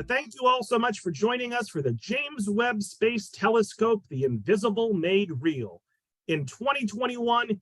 But thank you all so much for joining us for the James Webb Space Telescope, The Invisible Made Real. In 2021,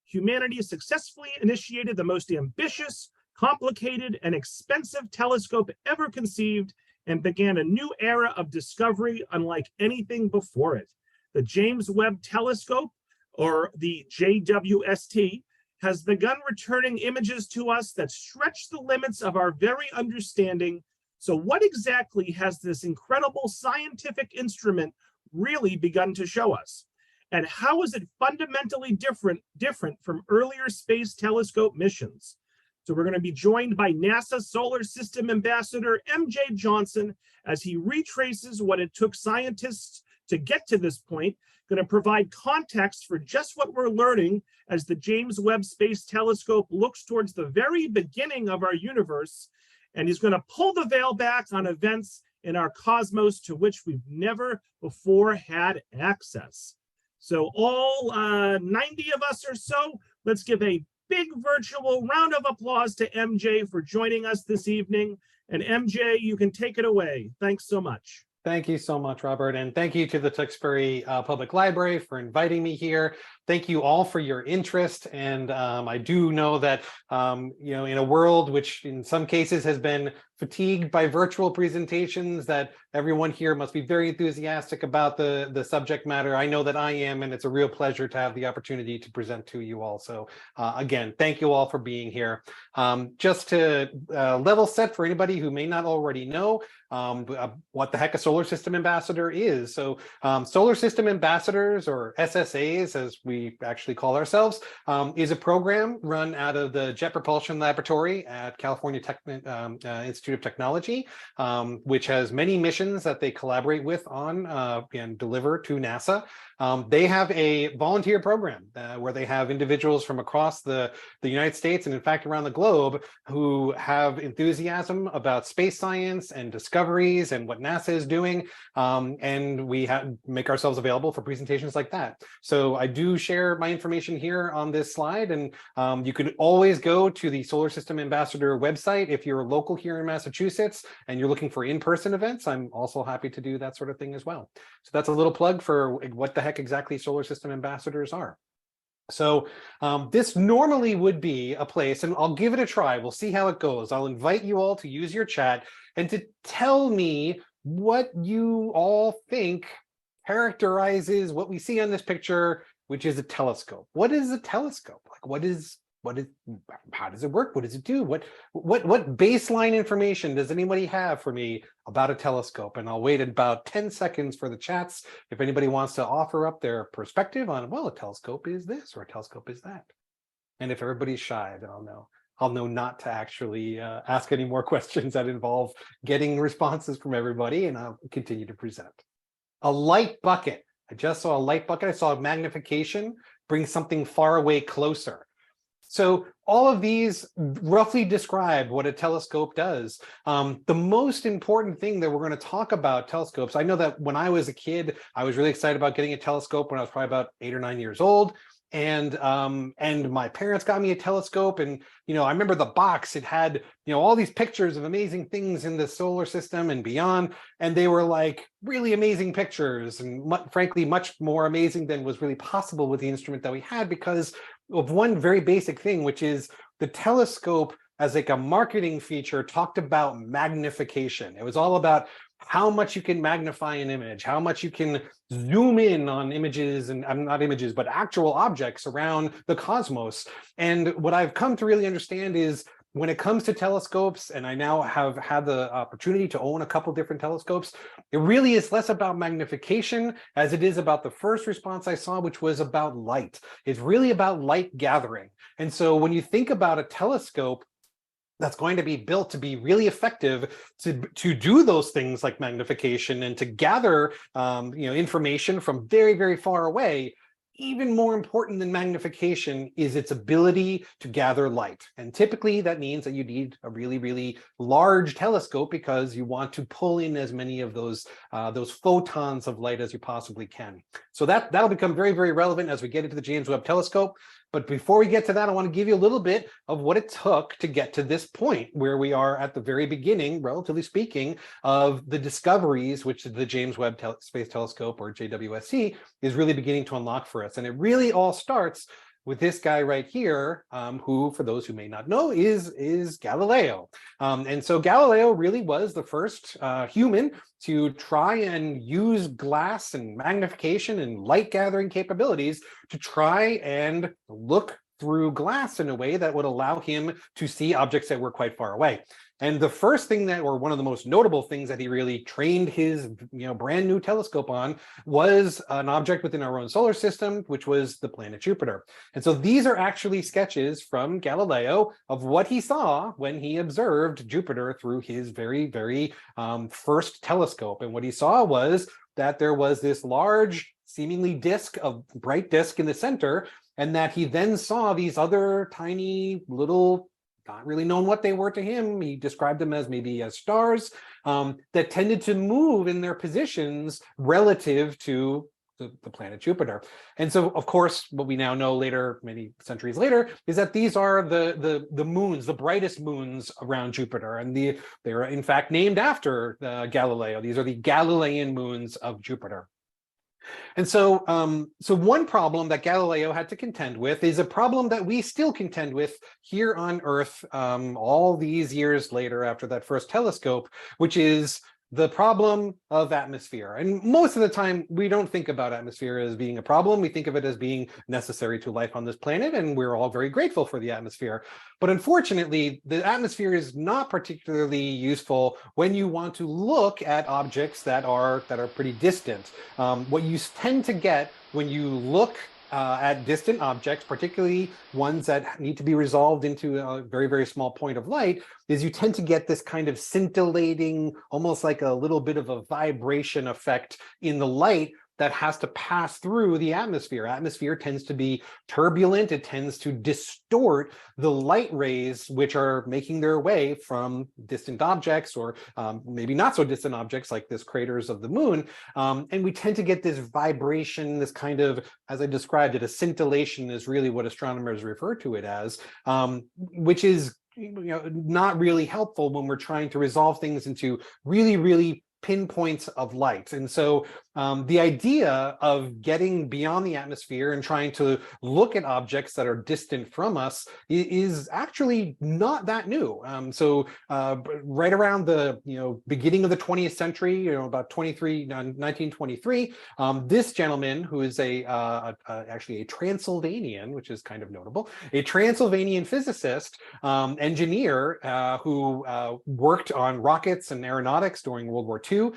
humanity successfully initiated the most ambitious, complicated, and expensive telescope ever conceived and began a new era of discovery unlike anything before it. The James Webb Telescope, or the JWST, has begun returning images to us that stretch the limits of our very understanding. So what exactly has this incredible scientific instrument really begun to show us? And how is it fundamentally different from earlier space telescope missions? So we're going to be joined by NASA Solar System Ambassador MJ Johnson as he retraces what it took scientists to get to this point, going to provide context for just what we're learning as the James Webb Space Telescope looks towards the very beginning of our universe. And he's going to pull the veil back on events in our cosmos to which we've never before had access. So all 90 of us or so, let's give a big virtual round of applause to MJ for joining us this evening. And MJ, you can take it away. Thanks so much. Thank you so much, Robert. And thank you to the Tewksbury Public Library for inviting me here. Thank you all for your interest. And I do know that, in a world which in some cases has been fatigued by virtual presentations, that everyone here must be very enthusiastic about the subject matter. I know that I am, and it's a real pleasure to have the opportunity to present to you all. So again, thank you all for being here. Just to level set for anybody who may not already know what the heck a solar system ambassador is. So solar system ambassadors, or SSAs as we actually call ourselves, is a program run out of the Jet Propulsion Laboratory at California Institute of Technology, which has many missions that they collaborate with on and deliver to NASA. They have a volunteer program where they have individuals from across the United States and in fact around the globe who have enthusiasm about space science and discoveries and what NASA is doing. And we make ourselves available for presentations like that. So I do share my information here on this slide, and you can always go to the Solar System Ambassador website if you're local here in Massachusetts and you're looking for in-person events. I'm also happy to do that sort of thing as well. So that's a little plug for what the heck exactly solar system ambassadors are. So this normally would be a place, and I'll give it a try. We'll see how it goes. I'll invite you all to use your chat and to tell me what you all think characterizes what we see on this picture, which is a telescope. What is a telescope? Like, how does it work? What does it do? What baseline information does anybody have for me about a telescope? And I'll wait about 10 seconds for the chats if anybody wants to offer up their perspective on, well, a telescope is this or a telescope is that. And if everybody's shy, then I'll know not to actually ask any more questions that involve getting responses from everybody, and I'll continue to present. A light bucket. I just saw a light bucket. I saw magnification bring something far away closer. So all of these roughly describe what a telescope does. The most important thing that we're going to talk about telescopes, I know that when I was a kid, I was really excited about getting a telescope when I was probably about 8 or 9 years old. And my parents got me a telescope, and I remember the box. It had all these pictures of amazing things in the solar system and beyond, and they were like really amazing pictures, and frankly much more amazing than was really possible with the instrument that we had, because of one very basic thing, which is the telescope as like a marketing feature talked about magnification. It was all about how much you can magnify an image, how much you can zoom in on images, and not images, but actual objects around the cosmos. And what I've come to really understand is when it comes to telescopes, and I now have had the opportunity to own a couple different telescopes, it really is less about magnification as it is about the first response I saw, which was about light. It's really about light gathering. And so when you think about a telescope that's going to be built to be really effective to do those things like magnification and to gather information from very, very far away, even more important than magnification is its ability to gather light. And typically that means that you need a really, really large telescope because you want to pull in as many of those photons of light as you possibly can. So that'll become very, very relevant as we get into the James Webb Telescope. But before we get to that, I want to give you a little bit of what it took to get to this point where we are at the very beginning, relatively speaking, of the discoveries which the James Webb Space Telescope, or JWST, is really beginning to unlock for us. And it really all starts with this guy right here, who, for those who may not know, is Galileo. And so Galileo really was the first human to try and use glass and magnification and light gathering capabilities to try and look through glass in a way that would allow him to see objects that were quite far away. And the first thing that, or one of the most notable things that he really trained his brand new telescope on, was an object within our own solar system, which was the planet Jupiter. And so these are actually sketches from Galileo of what he saw when he observed Jupiter through his very, very first telescope. And what he saw was that there was this large, seemingly bright disk in the center, and that he then saw these other tiny little, not really known what they were to him, he described them as maybe as stars, that tended to move in their positions relative to the planet Jupiter. And so, of course, what we now know later, many centuries later, is that these are the moons, the brightest moons around Jupiter. And they're in fact named after Galileo. These are the Galilean moons of Jupiter. And so, so one problem that Galileo had to contend with is a problem that we still contend with here on Earth all these years later after that first telescope, which is the problem of atmosphere. And most of the time, we don't think about atmosphere as being a problem. We think of it as being necessary to life on this planet, and we're all very grateful for the atmosphere. But unfortunately, the atmosphere is not particularly useful when you want to look at objects that are pretty distant. What you tend to get when you look at distant objects, particularly ones that need to be resolved into a very, very small point of light, is you tend to get this kind of scintillating, almost like a little bit of a vibration effect in the light that has to pass through the atmosphere. Atmosphere tends to be turbulent. It tends to distort the light rays which are making their way from distant objects, or maybe not so distant objects like this craters of the moon. And we tend to get this vibration, this kind of, as I described it, a scintillation is really what astronomers refer to it as, which is not really helpful when we're trying to resolve things into really, really pinpoints of light. And so the idea of getting beyond the atmosphere and trying to look at objects that are distant from us is actually not that new. So right around the beginning of the 20th century, about 1923, this gentleman, who is actually a Transylvanian, which is kind of notable, a Transylvanian physicist, engineer, who worked on rockets and aeronautics during World War II.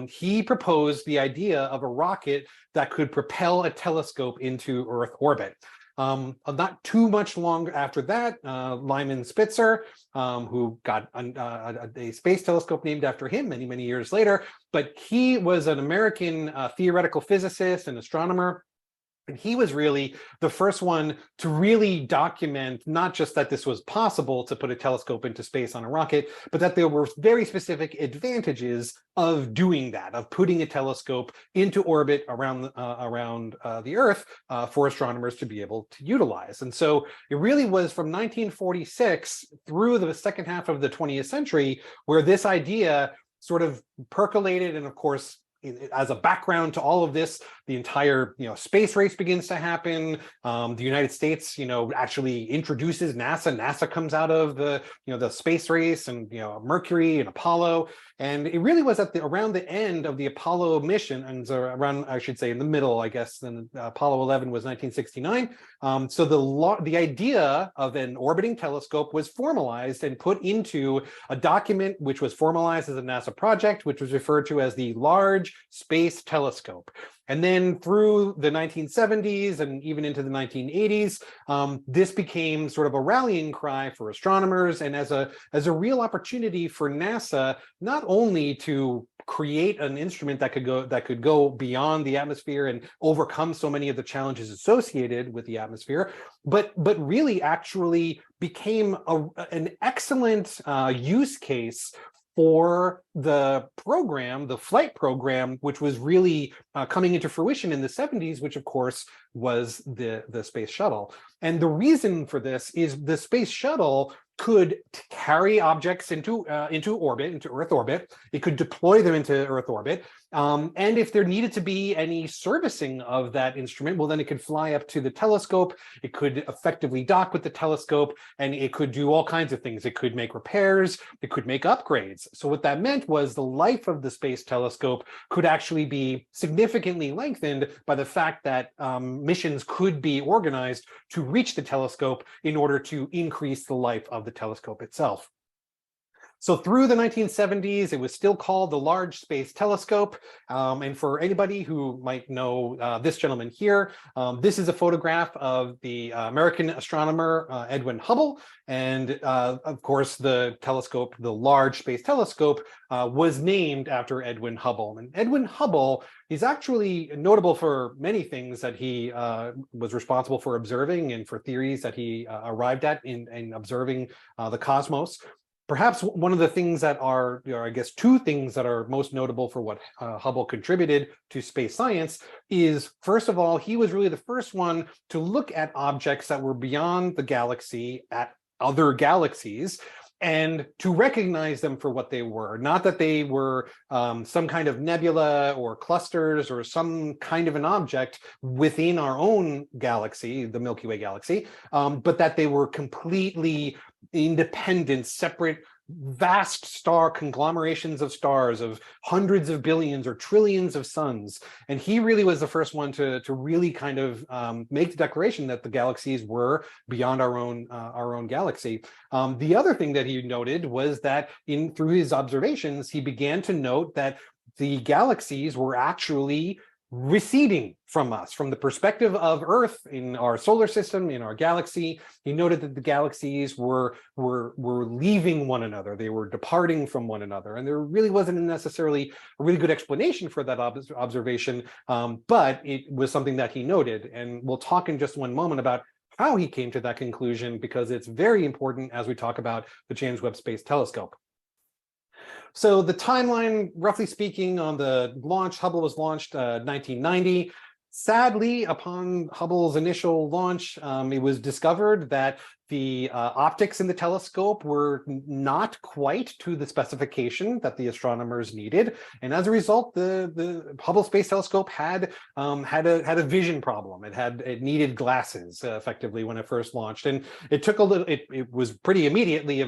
He proposed the idea of a rocket that could propel a telescope into Earth orbit. Not too much long after that, Lyman Spitzer, who got a space telescope named after him many, many years later, but he was an American theoretical physicist and astronomer. And he was really the first one to really document not just that this was possible to put a telescope into space on a rocket, but that there were very specific advantages of doing that, of putting a telescope into orbit around the Earth for astronomers to be able to utilize. And so it really was from 1946 through the second half of the 20th century where this idea sort of percolated. And of course, as a background to all of this, the entire space race begins to happen. The United States actually introduces NASA. NASA comes out of the the space race, and Mercury and Apollo. And it really was around the end of the Apollo mission, and so around, I should say, in the middle, I guess, then Apollo 11 was 1969. So the idea of an orbiting telescope was formalized and put into a document which was formalized as a NASA project, which was referred to as the Large Space Telescope. And then through the 1970s and even into the 1980s, this became sort of a rallying cry for astronomers, and as a real opportunity for NASA not only to create an instrument that could go beyond the atmosphere and overcome so many of the challenges associated with the atmosphere, but really actually became an excellent use case for the program, the flight program, which was really coming into fruition in the 70s, which of course was the space shuttle. And the reason for this is the space shuttle could carry objects into orbit, into Earth orbit. It could deploy them into Earth orbit. And if there needed to be any servicing of that instrument, well, then it could fly up to the telescope. It could effectively dock with the telescope, and it could do all kinds of things. It could make repairs. It could make upgrades. So what that meant was the life of the space telescope could actually be significantly lengthened by the fact that missions could be organized to reach the telescope in order to increase the life of the telescope itself. So through the 1970s, it was still called the Large Space Telescope. And for anybody who might know this gentleman here, this is a photograph of the American astronomer Edwin Hubble. And of course, the telescope, the Large Space Telescope, was named after Edwin Hubble. And Edwin Hubble is actually notable for many things that he was responsible for observing and for theories that he arrived at in observing the cosmos. Perhaps one of the things that are, I guess, two things that are most notable for what Hubble contributed to space science is, first of all, he was really the first one to look at objects that were beyond the galaxy, at other galaxies, and to recognize them for what they were. Not that they were some kind of nebula or clusters or some kind of an object within our own galaxy, the Milky Way galaxy, but that they were completely independent, separate, vast star conglomerations of stars of hundreds of billions or trillions of suns. And he really was the first one to really kind of make the declaration that the galaxies were beyond our own galaxy. The other thing that he noted was that through his observations, he began to note that the galaxies were actually receding from us. From the perspective of Earth in our solar system, in our galaxy, he noted that the galaxies were leaving one another. They were departing from one another. And there really wasn't necessarily a really good explanation for that observation, but it was something that he noted. And we'll talk in just one moment about how he came to that conclusion, because it's very important as we talk about the James Webb Space Telescope. So the timeline, roughly speaking, on the launch, Hubble was launched 1990. Sadly, upon Hubble's initial launch, it was discovered that the optics in the telescope were not quite to the specification that the astronomers needed, and as a result, the Hubble Space Telescope had a vision problem. It needed glasses effectively when it first launched, and it took a little. It was pretty immediately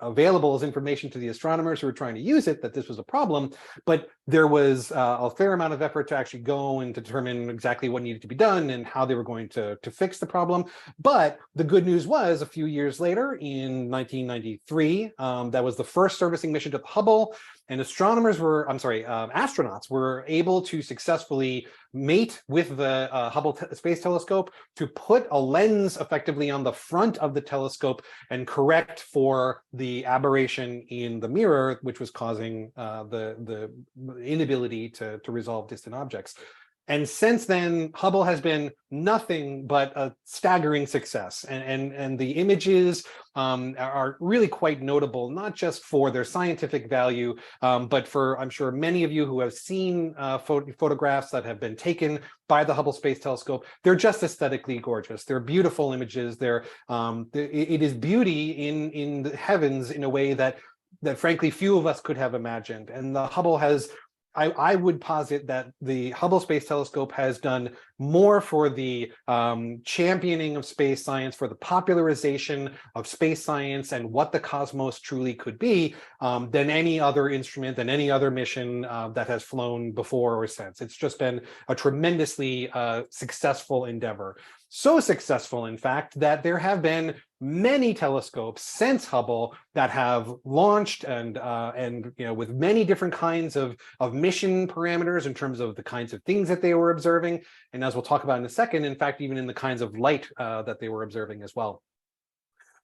available as information to the astronomers who were trying to use it that this was a problem, but there was a fair amount of effort to actually go and determine exactly what needed to be done and how they were going to fix the problem. But the good news was, a few years later, in 1993, that was the first servicing mission to Hubble, and astronauts were able to successfully mate with the Hubble Space Telescope to put a lens effectively on the front of the telescope and correct for the aberration in the mirror, which was causing the inability to resolve distant objects. And since then, Hubble has been nothing but a staggering success. And the images are really quite notable, not just for their scientific value, but for, I'm sure, many of you who have seen photographs that have been taken by the Hubble Space Telescope. They're just aesthetically gorgeous. They're beautiful images. It is beauty in the heavens in a way that frankly few of us could have imagined. And the Hubble has, I would posit that the Hubble Space Telescope has done more for the championing of space science, for the popularization of space science and what the cosmos truly could be, than any other instrument, than any other mission that has flown before or since. It's just been a tremendously successful endeavor. So successful, in fact, that there have been many telescopes since Hubble that have launched and with many different kinds of mission parameters in terms of the kinds of things that they were observing, and as we'll talk about in a second, in fact, even in the kinds of light that they were observing as well.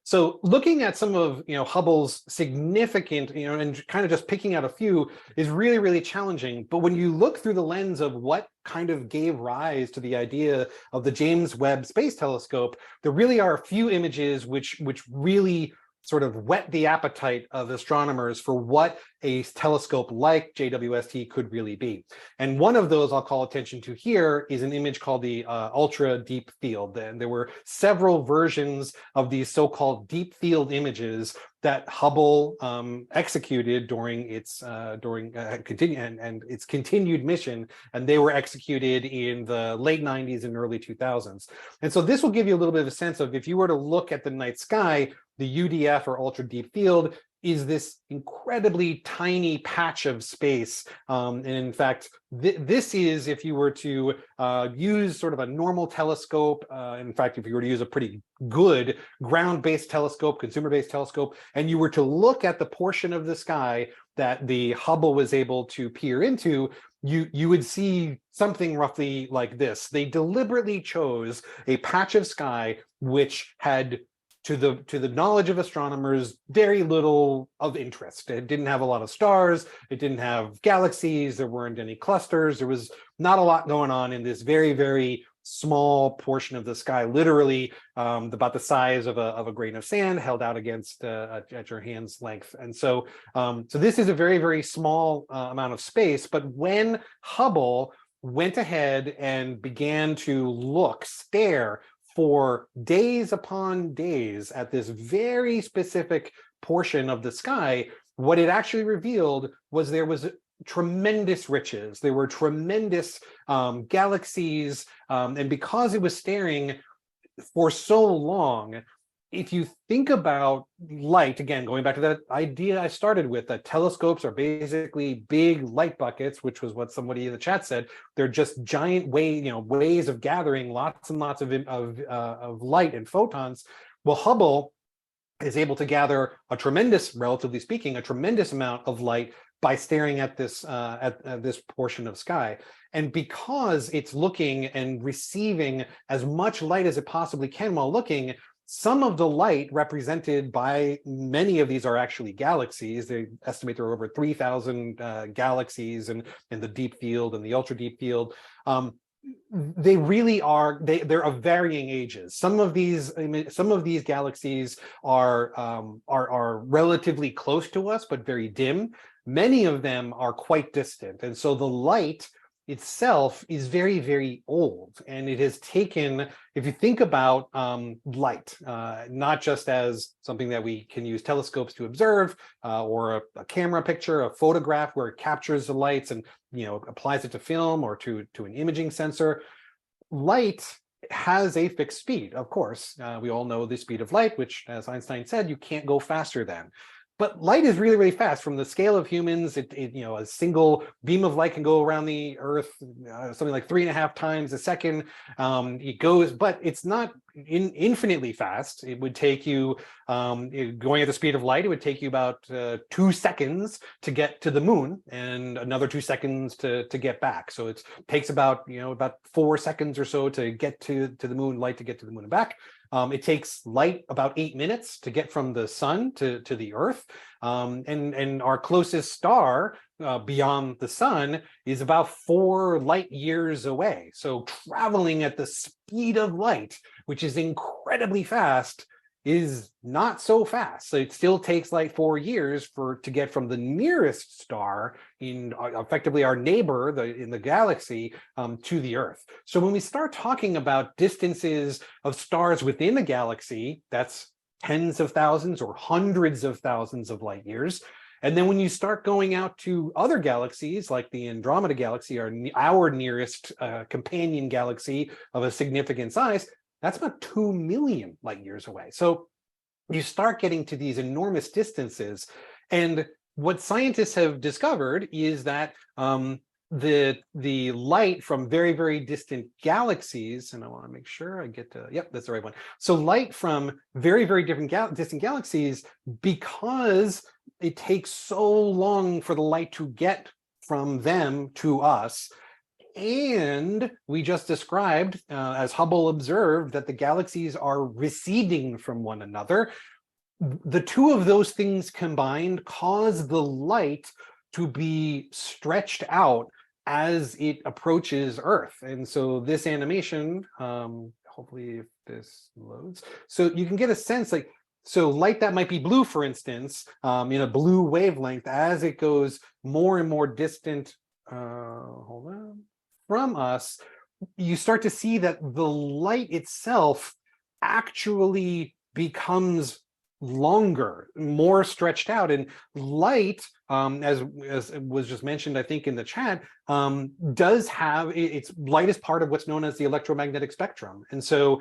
So looking at some of Hubble's significant, and kind of just picking out a few is really, really challenging. But when you look through the lens of what kind of gave rise to the idea of the James Webb Space Telescope, there really are a few images which really sort of whet the appetite of astronomers for what a telescope like JWST could really be. And one of those I'll call attention to here is an image called the ultra deep field. And there were several versions of these so-called deep field images that Hubble executed during its its continued mission, and they were executed in the late 90s and early 2000s. And so this will give you a little bit of a sense of, if you were to look at the night sky, the UDF, or ultra deep field, is this incredibly tiny patch of space. And in fact, this is, if you were to use sort of a normal telescope, in fact, if you were to use a pretty good ground-based telescope, consumer-based telescope, and you were to look at the portion of the sky that the Hubble was able to peer into, you would see something roughly like this. They deliberately chose a patch of sky which had, to the knowledge of astronomers, very little of interest. It didn't have a lot of stars, it didn't have galaxies, there weren't any clusters, there was not a lot going on in this very, very small portion of the sky, literally about the size of a grain of sand held out against at your hand's length. And so, so this is a very, very small amount of space. But when Hubble went ahead and began to stare for days upon days at this very specific portion of the sky, what it actually revealed was there was tremendous riches. There were tremendous galaxies, and because it was staring for so long, if you think about light, again, going back to that idea I started with, that telescopes are basically big light buckets, which was what somebody in the chat said. They're just giant ways of gathering lots and lots of light and photons. Well, Hubble is able to gather a tremendous, relatively speaking, a tremendous amount of light by staring at this this portion of sky. And because it's looking and receiving as much light as it possibly can while looking, some of the light represented by many of these are actually galaxies. They estimate there are over 3,000 galaxies in the deep field and the ultra deep field. They really are, they're of varying ages. Some of these galaxies are relatively close to us, but very dim. Many of them are quite distant. And so the light itself is very, very old. And it has taken, if you think about light, not just as something that we can use telescopes to observe, or a camera picture, a photograph where it captures the lights and applies it to film or to an imaging sensor. Light has a fixed speed, of course. We all know the speed of light, which, as Einstein said, you can't go faster than. But light is really, really fast. From the scale of humans, a single beam of light can go around the Earth something like 3.5 times a second. It goes, but it's not infinitely fast. It would take you, going at the speed of light, it would take you about 2 seconds to get to the moon, and another 2 seconds to get back. So it takes about 4 seconds or so to get to the moon, light to get to the moon and back. It takes light about 8 minutes to get from the sun to the Earth. And our closest star beyond the sun is about 4 light years away. So traveling at the speed of light, which is incredibly fast, is not so fast. So it still takes like 4 years to get from the nearest star, in effectively our neighbor in the galaxy, to the Earth. So when we start talking about distances of stars within a galaxy, that's tens of thousands or hundreds of thousands of light years. And then when you start going out to other galaxies, like the Andromeda Galaxy, our nearest companion galaxy of a significant size, that's about 2 million light years away. So you start getting to these enormous distances. And what scientists have discovered is that the light from very, very distant galaxies, and I want to make sure I get to, yep, that's the right one. So light from very, very distant galaxies, because it takes so long for the light to get from them to us, and we just described, as Hubble observed, that the galaxies are receding from one another. The two of those things combined cause the light to be stretched out as it approaches Earth. And so this animation, hopefully if this loads, so you can get a sense, like, So light that might be blue, for instance, in a blue wavelength, as it goes more and more distant, hold on, from us, you start to see that the light itself actually becomes longer, more stretched out. And light, as was just mentioned, I think in the chat, does have, light is part of what's known as the electromagnetic spectrum. And so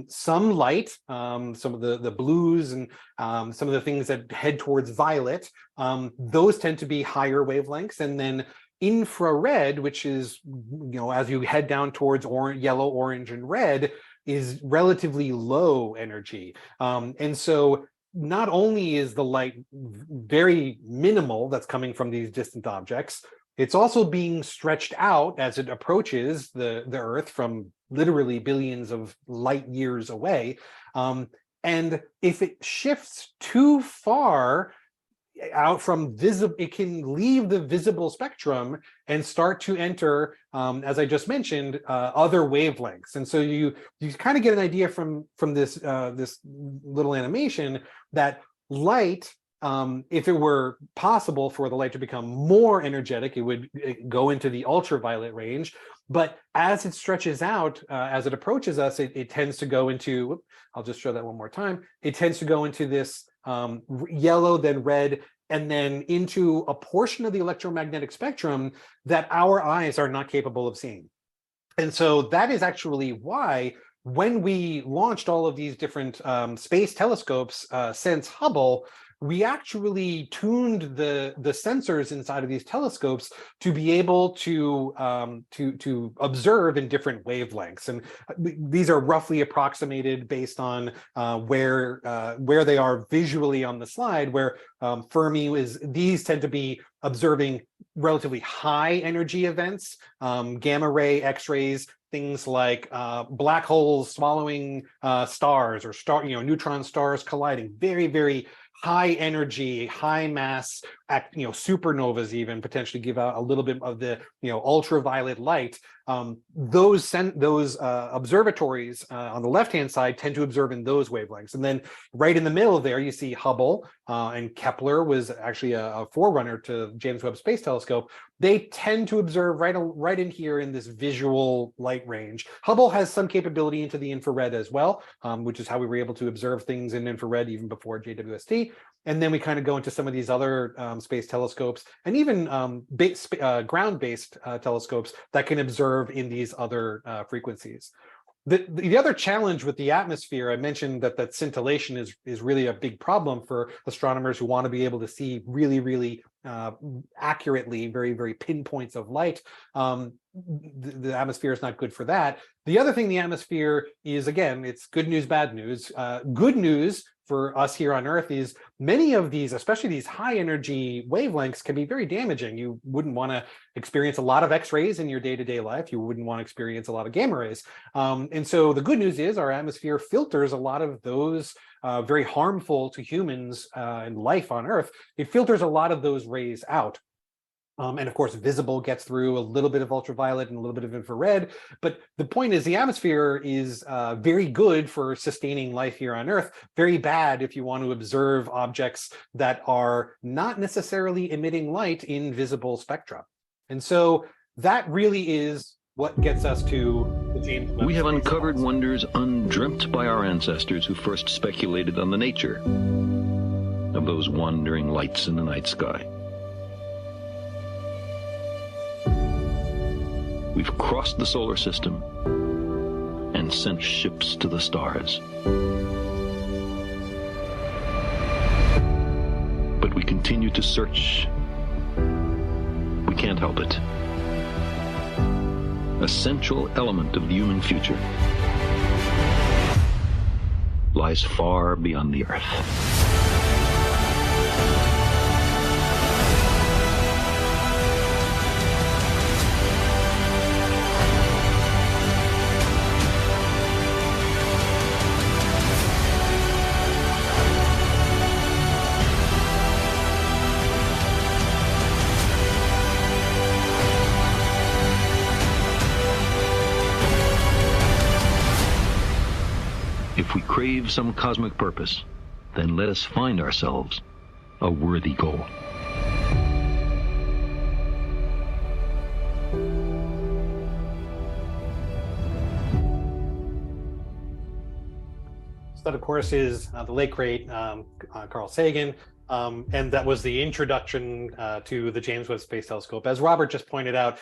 some light, some of the blues and some of the things that head towards violet, those tend to be higher wavelengths. And then infrared, which is, as you head down towards yellow, orange, and red, is relatively low energy. And so not only is the light very minimal that's coming from these distant objects, it's also being stretched out as it approaches the Earth from literally billions of light years away. And if it shifts too far out from visible, it can leave the visible spectrum and start to enter, as I just mentioned, other wavelengths. And so you kind of get an idea from this this little animation that light, if it were possible for the light to become more energetic, it would go into the ultraviolet range. But as it stretches out, as it approaches us, it tends to go into, I'll just show that one more time. It tends to go into this yellow, then red, and then into a portion of the electromagnetic spectrum that our eyes are not capable of seeing. And so that is actually why when we launched all of these different space telescopes since Hubble, we actually tuned the sensors inside of these telescopes to be able to observe in different wavelengths. And these are roughly approximated based on where they are visually on the slide, where these tend to be observing relatively high energy events, gamma ray, X-rays, things like black holes swallowing stars, or neutron stars colliding, very, very high energy, high mass, supernovas even potentially give out a little bit of the ultraviolet light. Those observatories on the left-hand side tend to observe in those wavelengths. And then right in the middle there, you see Hubble, and Kepler was actually a forerunner to James Webb Space Telescope. They tend to observe right in here in this visual light range. Hubble has some capability into the infrared as well, which is how we were able to observe things in infrared even before JWST. And then we kind of go into some of these other space telescopes, and even ground-based telescopes that can observe in these other frequencies. The other challenge with the atmosphere, I mentioned that scintillation is really a big problem for astronomers who want to be able to see really, really accurately, very, very pinpoints of light. The atmosphere is not good for that. The other thing the atmosphere is, again, it's good news, bad news. Good news for us here on Earth is many of these, especially these high energy wavelengths, can be very damaging. You wouldn't want to experience a lot of X-rays in your day-to-day life. You wouldn't want to experience a lot of gamma rays. And so the good news is our atmosphere filters a lot of those very harmful to humans and life on Earth. It filters a lot of those rays out. And of course, visible gets through a little bit of ultraviolet and a little bit of infrared. But the point is, the atmosphere is very good for sustaining life here on Earth, very bad if you want to observe objects that are not necessarily emitting light in visible spectra. And so that really is what gets us to the James Webb. We have uncovered wonders undreamt by our ancestors who first speculated on the nature of those wandering lights in the night sky. We've crossed the solar system and sent ships to the stars. But we continue to search. We can't help it. A central element of the human future lies far beyond the Earth. If we crave some cosmic purpose, then let us find ourselves a worthy goal. So that, of course, is the late great Carl Sagan. And that was the introduction to the James Webb Space Telescope. As Robert just pointed out,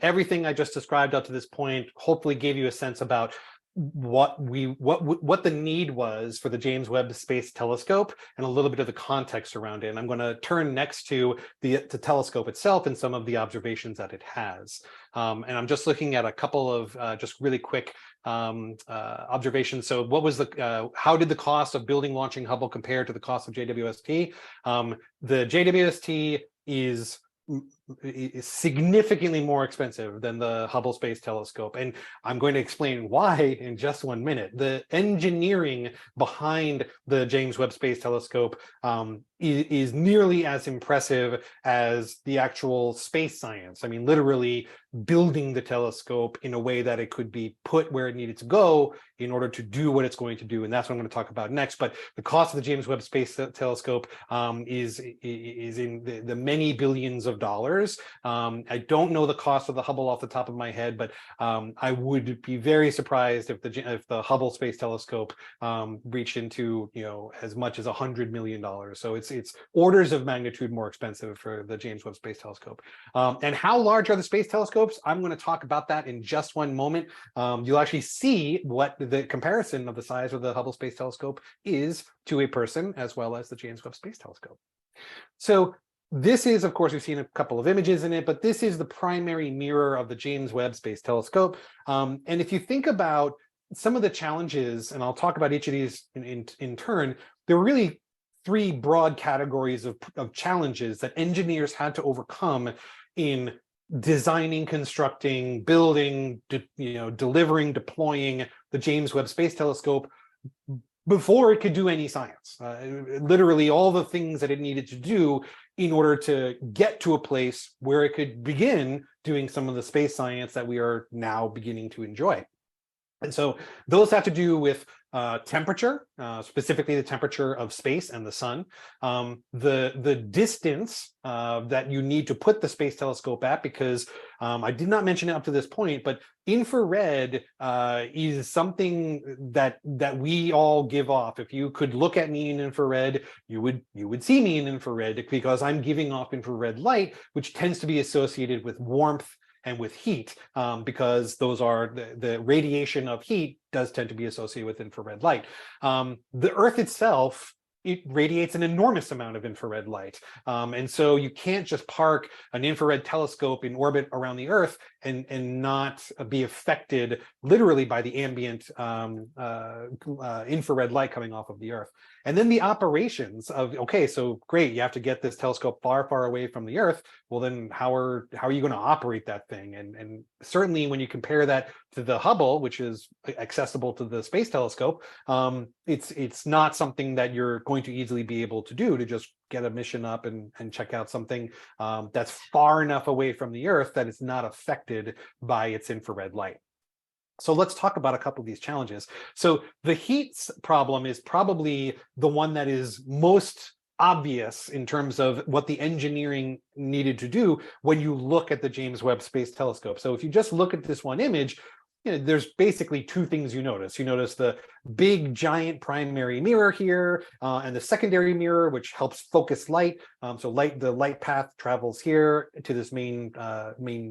everything I just described up to this point hopefully gave you a sense about what the need was for the James Webb Space Telescope and a little bit of the context around it. And I'm going to turn next to the telescope itself and some of the observations that it has. And I'm just looking at a couple of just really quick observations. So what was how did the cost of building, launching Hubble compare to the cost of JWST? The JWST is significantly more expensive than the Hubble Space Telescope. And I'm going to explain why in just 1 minute. The engineering behind the James Webb Space Telescope is nearly as impressive as the actual space science. I mean, literally building the telescope in a way that it could be put where it needed to go in order to do what it's going to do. And that's what I'm going to talk about next. But the cost of the James Webb Space Telescope is in the many billions of dollars. I don't know the cost of the Hubble off the top of my head, but I would be very surprised if the Hubble Space Telescope reached into as much as $100 million. So it's orders of magnitude more expensive for the James Webb Space Telescope. And how large are the space telescopes? I'm going to talk about that in just 1 moment. You'll actually see what the comparison of the size of the Hubble Space Telescope is to a person, as well as the James Webb Space Telescope. So this is, of course, we've seen a couple of images in it, but this is the primary mirror of the James Webb Space Telescope. And if you think about some of the challenges, and I'll talk about each of these in turn, there were really 3 broad categories of challenges that engineers had to overcome in designing, constructing, building, delivering, deploying the James Webb Space Telescope before it could do any science. Literally all the things that it needed to do in order to get to a place where it could begin doing some of the space science that we are now beginning to enjoy. And so those have to do with temperature, specifically the temperature of space and the sun, the distance that you need to put the space telescope at, because I did not mention it up to this point, but infrared is something that we all give off. If you could look at me in infrared, you would see me in infrared, because I'm giving off infrared light, which tends to be associated with warmth and with heat, because those are the radiation of heat does tend to be associated with infrared light. The Earth itself, it radiates an enormous amount of infrared light. And so you can't just park an infrared telescope in orbit around the Earth and not be affected literally by the ambient infrared light coming off of the Earth. And then the operations of, okay, so great, you have to get this telescope far, far away from the Earth. Well, then how are you going to operate that thing? And certainly when you compare that to the Hubble, which is accessible to the Space Telescope, it's not something that you're going to easily be able to do, to just get a mission up and check out something that's far enough away from the Earth that it's not affected by its infrared light. So let's talk about a couple of these challenges. So the heat problem is probably the one that is most obvious in terms of what the engineering needed to do when you look at the James Webb Space Telescope. So if you just look at this one image, there's basically 2 things you notice. You notice the big giant primary mirror here, and the secondary mirror, which helps focus light. So the light path travels here to this main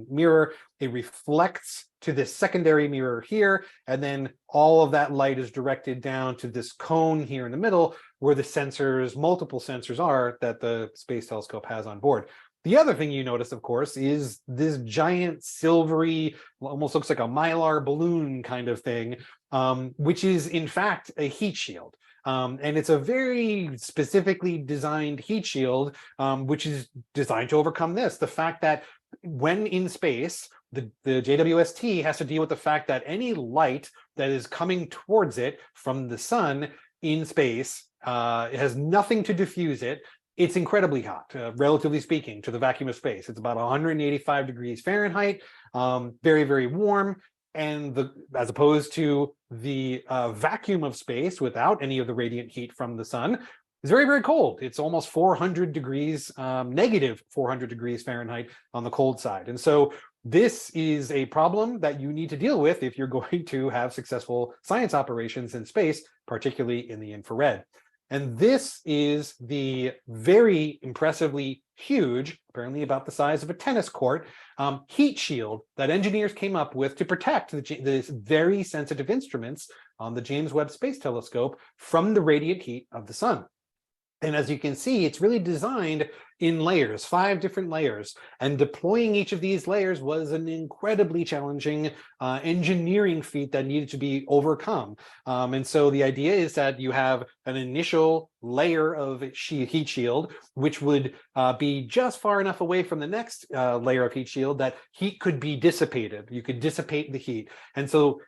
mirror. It reflects to this secondary mirror here, and then all of that light is directed down to this cone here in the middle, where the sensors, multiple sensors are that the Space Telescope has on board. The other thing you notice, of course, is this giant silvery, almost looks like a mylar balloon kind of thing, which is in fact a heat shield. And it's a very specifically designed heat shield, which is designed to overcome this. The fact that when in space, the JWST has to deal with the fact that any light that is coming towards it from the sun in space, it has nothing to diffuse it. It's incredibly hot, relatively speaking, to the vacuum of space. It's about 185 degrees Fahrenheit, very, very warm. And as opposed to the vacuum of space without any of the radiant heat from the sun, is very, very cold. It's almost 400 degrees, negative 400 degrees Fahrenheit on the cold side. And so this is a problem that you need to deal with if you're going to have successful science operations in space, particularly in the infrared. And this is the very impressively huge, apparently about the size of a tennis court, heat shield that engineers came up with to protect this very sensitive instruments on the James Webb Space Telescope from the radiant heat of the sun. And as you can see, it's really designed in layers, 5 different layers, and deploying each of these layers was an incredibly challenging engineering feat that needed to be overcome. And so the idea is that you have an initial layer of heat shield, which would be just far enough away from the next layer of heat shield that heat could be dissipated. You could dissipate the heat. And so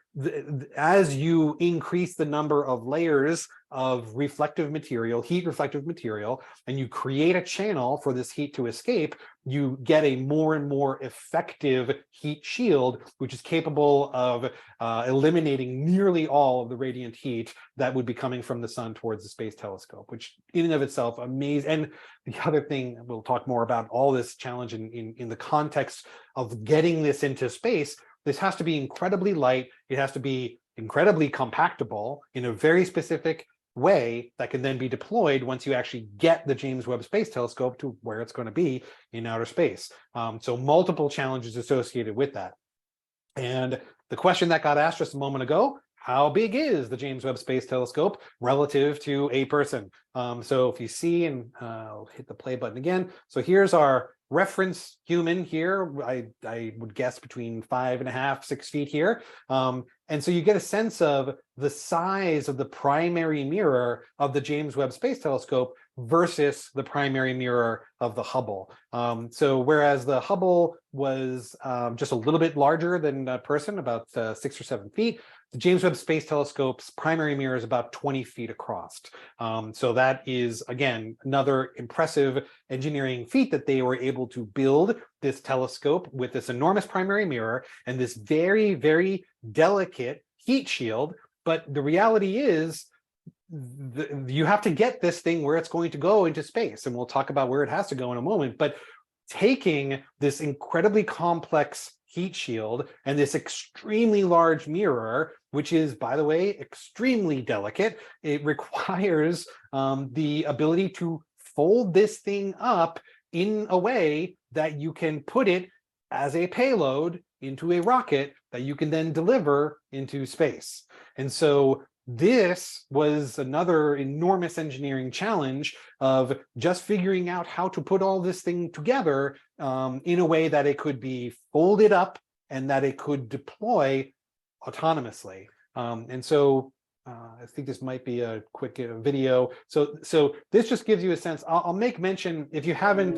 as you increase the number of layers of reflective material, heat reflective material, and you create a channel for this heat to escape, you get a more and more effective heat shield, which is capable of eliminating nearly all of the radiant heat that would be coming from the sun towards the space telescope, which in and of itself, amazing. And the other thing, we'll talk more about all this challenge in the context of getting this into space. This has to be incredibly light. It has to be incredibly compactable in a very specific way that can then be deployed once you actually get the James Webb Space Telescope to where it's going to be in outer space. So multiple challenges associated with that. And the question that got asked just a moment ago, how big is the James Webb Space Telescope relative to a person? So if you see, and I'll hit the play button again. So here's our reference human here. I would guess between 5.5, 6 feet here. And so you get a sense of the size of the primary mirror of the James Webb Space Telescope versus the primary mirror of the Hubble. So whereas the Hubble was just a little bit larger than a person, about 6 or 7 feet, the James Webb Space Telescope's primary mirror is about 20 feet across. So that is, again, another impressive engineering feat that they were able to build this telescope with this enormous primary mirror and this very, very delicate heat shield. But the reality is, you have to get this thing where it's going to go into space. And we'll talk about where it has to go in a moment. But taking this incredibly complex heat shield and this extremely large mirror, which is, by the way, extremely delicate, it requires the ability to fold this thing up in a way that you can put it as a payload into a rocket that you can then deliver into space. And so this was another enormous engineering challenge of just figuring out how to put all this thing together in a way that it could be folded up and that it could deploy autonomously. And so I think this might be a quick video. So this just gives you a sense. I'll make mention, if you haven't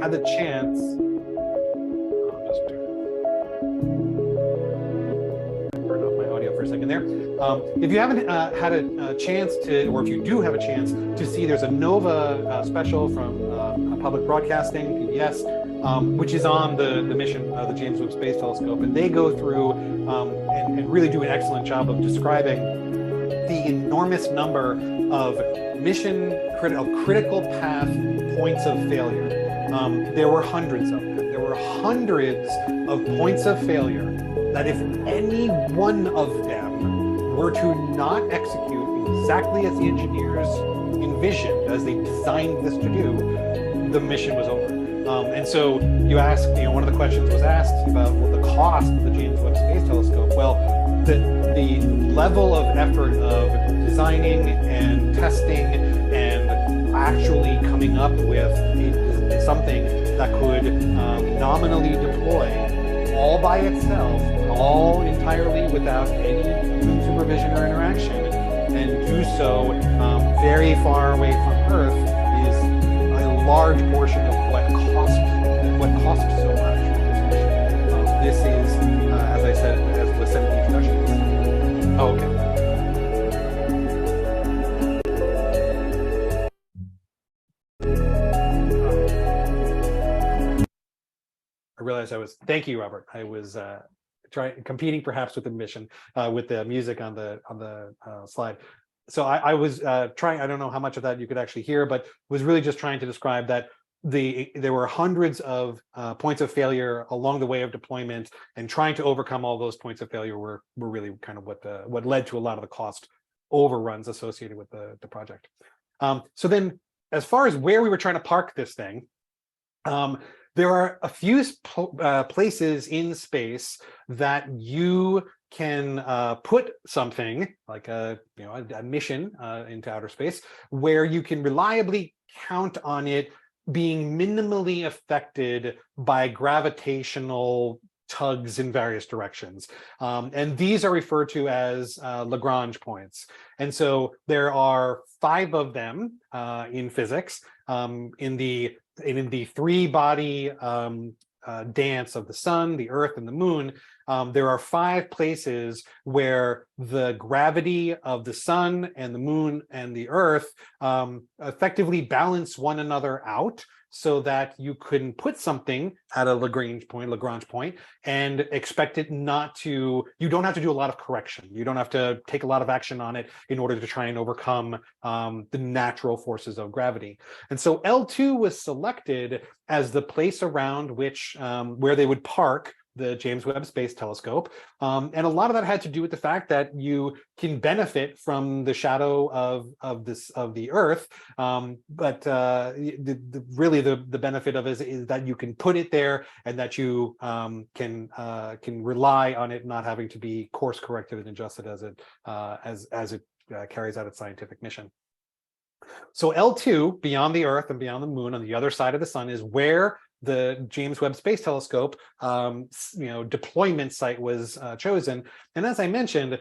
had the chance, I'll just turn off my audio for a second there. If you haven't had a chance to, or if you do have a chance to see, there's a NOVA special from Public Broadcasting, PBS, which is on the mission of the James Webb Space Telescope. And they go through and really do an excellent job of describing the enormous number of critical path points of failure. There were hundreds of them. There were hundreds of points of failure that if any one of them were to not execute exactly as the engineers envisioned, as they designed this to do, the mission was over. And so you ask, one of the questions was asked about the cost of the James Webb Space Telescope. Well, the level of effort of designing and testing and actually coming up with something that could nominally deploy all by itself, all entirely without any human supervision or interaction, and do so very far away from Earth is a large portion of what cost so much. This is, as I said, as was said in the introduction. Oh, okay. I realized thank you, Robert. I was competing perhaps with the mission, with the music on the slide. so I was trying, I don't know how much of that you could actually hear, but was really just trying to describe that there were hundreds of points of failure along the way of deployment, and trying to overcome all those points of failure were really kind of what led to a lot of the cost overruns associated with the project. So then, as far as where we were trying to park this thing, there are a few places in space that you can put something like a mission into outer space, where you can reliably count on it being minimally affected by gravitational tugs in various directions. And these are referred to as Lagrange points. And so there are 5 of them in physics. In the three-body dance of the sun, the earth, and the moon, there are 5 places where the gravity of the sun and the moon and the earth effectively balance one another out, so that you can put something at a Lagrange point, and expect it not to, you don't have to do a lot of correction. You don't have to take a lot of action on it in order to try and overcome the natural forces of gravity. And so L2 was selected as the place around which, where they would park the James Webb Space Telescope. And a lot of that had to do with the fact that you can benefit from the shadow of the Earth. But really the benefit of it is that you can put it there, and that you can rely on it not having to be course corrected and adjusted as it carries out its scientific mission. So L2, beyond the Earth and beyond the moon, on the other side of the sun, is where the James Webb Space Telescope deployment site was chosen. And as I mentioned,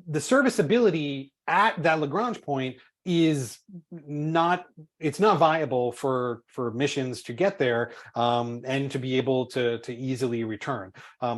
the serviceability at that Lagrange point is not viable for missions to get there and to be able to easily return.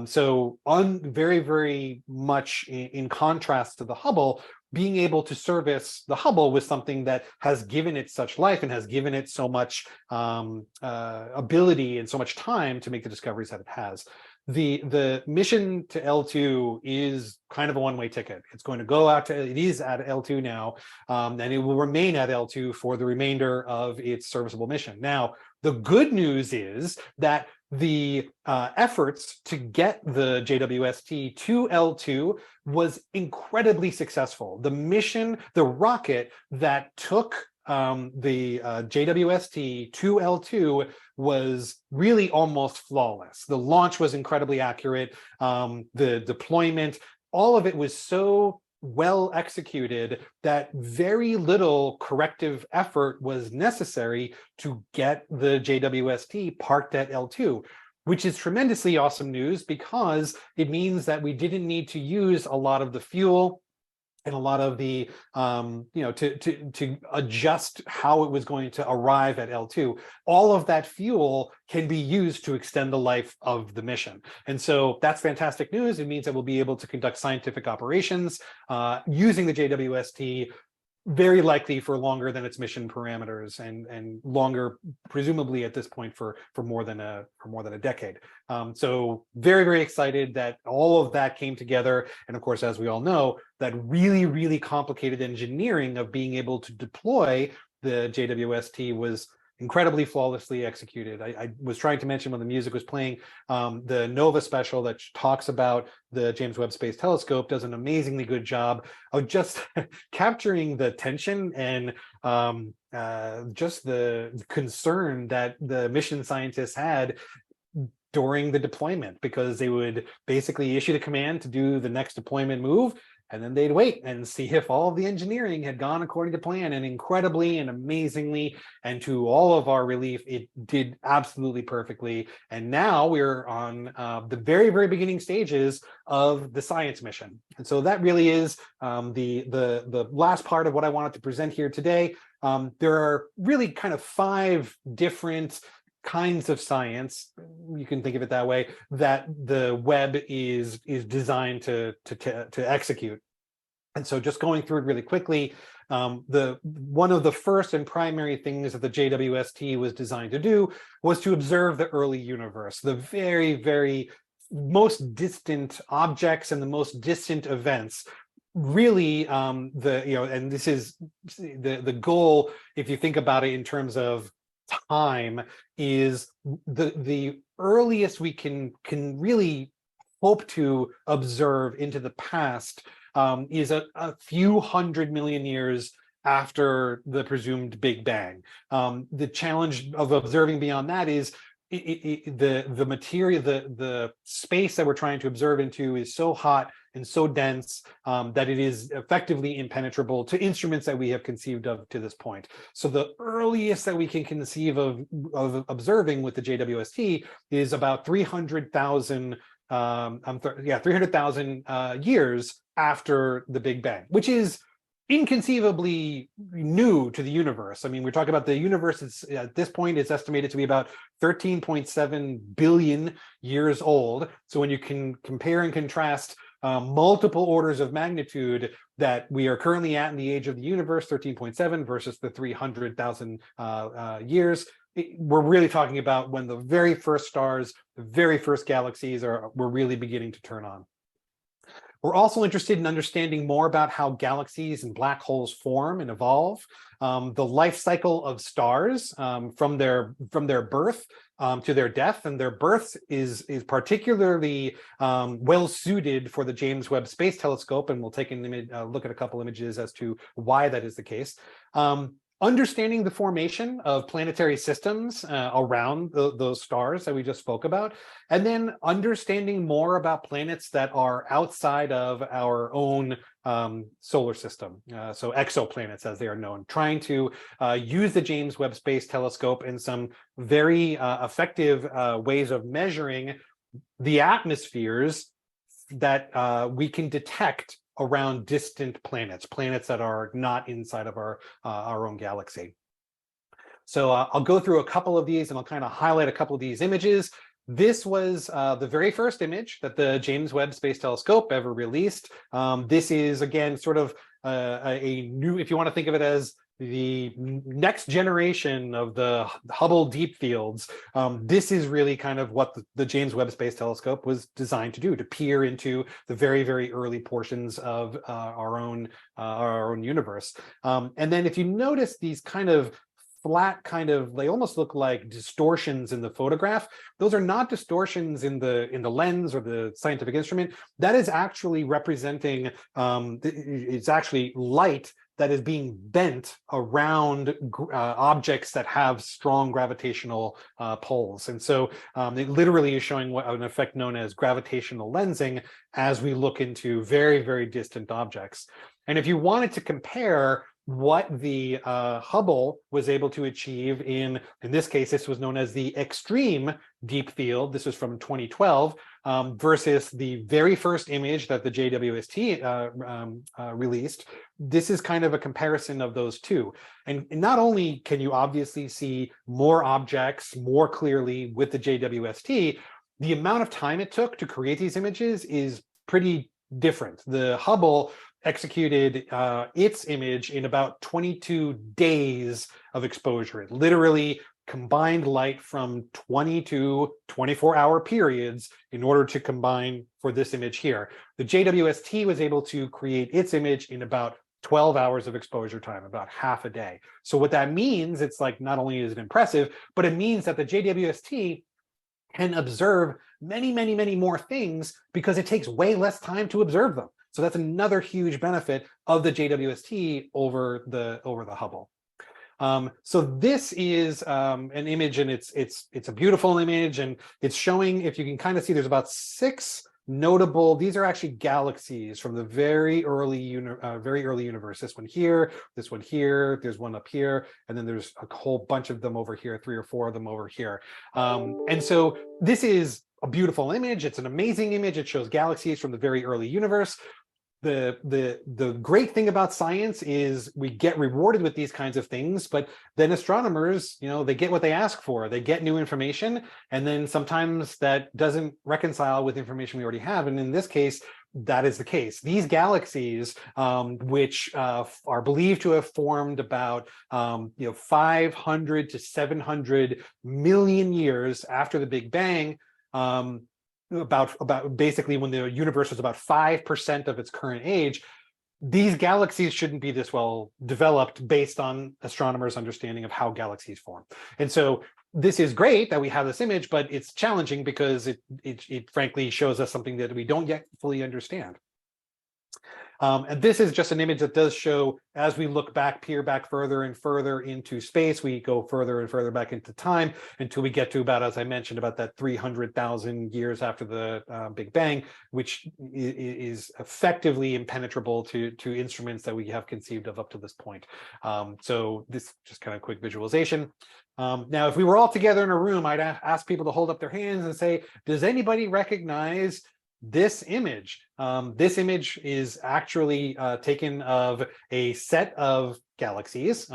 So very, very much in contrast to the Hubble, being able to service the Hubble was something that has given it such life and has given it so much ability and so much time to make the discoveries that it has. The mission to L2 is kind of a one-way ticket. It's going to go out to, it is at L2 now, and it will remain at L2 for the remainder of its serviceable mission. Now, the good news is that the efforts to get the JWST to L2 was incredibly successful. The mission, the rocket that took the JWST to L2 was really almost flawless. The launch was incredibly accurate. The deployment, all of it was so well executed that very little corrective effort was necessary to get the JWST parked at L2, which is tremendously awesome news, because it means that we didn't need to use a lot of the fuel and a lot of the, to adjust how it was going to arrive at L2. All of that fuel can be used to extend the life of the mission. And so that's fantastic news. It means that we'll be able to conduct scientific operations using the JWST, very likely for longer than its mission parameters, and longer, presumably at this point, for more than a decade. So very, very excited that all of that came together. And of course, as we all know, that really, really complicated engineering of being able to deploy the JWST was incredibly flawlessly executed. I was trying to mention when the music was playing, the Nova special that talks about the James Webb Space Telescope does an amazingly good job of just capturing the tension and just the concern that the mission scientists had during the deployment, because they would basically issue the command to do the next deployment move, and then they'd wait and see if all of the engineering had gone according to plan. And incredibly and amazingly, and to all of our relief, it did absolutely perfectly. And now we're on the very, very beginning stages of the science mission. And so that really is the last part of what I wanted to present here today. There are really kind of 5 different kinds of science, you can think of it that way, that the Webb is designed to execute. And so just going through it really quickly, one of the first and primary things that the JWST was designed to do was to observe the early universe, the very, very most distant objects and the most distant events really, and this is the goal, if you think about it in terms of time, is the earliest we can really hope to observe into the past is a few 100 million years after the presumed Big Bang. The challenge of observing beyond that is the material, the space that we're trying to observe into is so hot and so dense that it is effectively impenetrable to instruments that we have conceived of to this point. So the earliest that we can conceive of observing with the JWST is about 300,000 years after the Big Bang, which is inconceivably new to the universe. I mean, we're talking about the universe at this point is estimated to be about 13.7 billion years old. So when you can compare and contrast multiple orders of magnitude that we are currently at in the age of the universe, 13.7 versus the 300,000 years, we're really talking about when the very first stars, the very first galaxies were really beginning to turn on. We're also interested in understanding more about how galaxies and black holes form and evolve, the life cycle of stars from their birth to their death, and their birth is particularly well suited for the James Webb Space Telescope, and we'll take a look at a couple images as to why that is the case. Understanding the formation of planetary systems around those stars that we just spoke about, and then understanding more about planets that are outside of our own solar system, so exoplanets as they are known, trying to use the James Webb Space Telescope in some very effective ways of measuring the atmospheres that we can detect around distant planets that are not inside of our own galaxy. So I'll go through a couple of these and I'll kind of highlight a couple of these images. This was the very first image that the James Webb Space Telescope ever released. This is, again, sort of a new, if you want to think of it as the next generation of the Hubble deep fields. This is really kind of what the James Webb Space Telescope was designed to do, to peer into the very, very early portions of our own universe. And then if you notice these kind of flat they almost look like distortions in the photograph. Those are not distortions in the lens or the scientific instrument. That is actually representing, it's actually light that is being bent around objects that have strong gravitational poles. And so it literally is showing an effect known as gravitational lensing as we look into very, very distant objects. And if you wanted to compare what the Hubble was able to achieve in this case, this was known as the extreme deep field. This was from 2012 versus the very first image that the JWST released. This is kind of a comparison of those two. And not only can you obviously see more objects more clearly with the JWST, the amount of time it took to create these images is pretty different. The Hubble executed its image in about 22 days of exposure. It literally combined light from 20 to 24-hour periods in order to combine for this image here. The JWST was able to create its image in about 12 hours of exposure time, about half a day. So what that means, it's like, not only is it impressive, but it means that the JWST can observe many, many, many more things because it takes way less time to observe them. So that's another huge benefit of the JWST over the Hubble. So this is an image, and it's a beautiful image, and it's showing, if you can kind of see, there's about 6 notable. These are actually galaxies from the very early universe. This one here, there's one up here, and then there's a whole bunch of them over here, 3 or 4 of them over here. And so this is a beautiful image. It's an amazing image. It shows galaxies from the very early universe. The great thing about science is we get rewarded with these kinds of things, but then astronomers, they get what they ask for. They get new information, and then sometimes that doesn't reconcile with information we already have. And in this case, that is the case. These galaxies, which are believed to have formed about 500 to 700 million years after the Big Bang, about basically when the universe was about 5% of its current age, these galaxies shouldn't be this well developed based on astronomers' understanding of how galaxies form. And so this is great that we have this image, but it's challenging because it frankly shows us something that we don't yet fully understand. And this is just an image that does show, as we look back, peer back further and further into space, we go further and further back into time until we get to about, as I mentioned, about that 300,000 years after the Big Bang, which is effectively impenetrable to instruments that we have conceived of up to this point. So this just kind of quick visualization. Now, if we were all together in a room, I'd ask people to hold up their hands and say, does anybody recognize this image? This image is actually taken of a set of galaxies,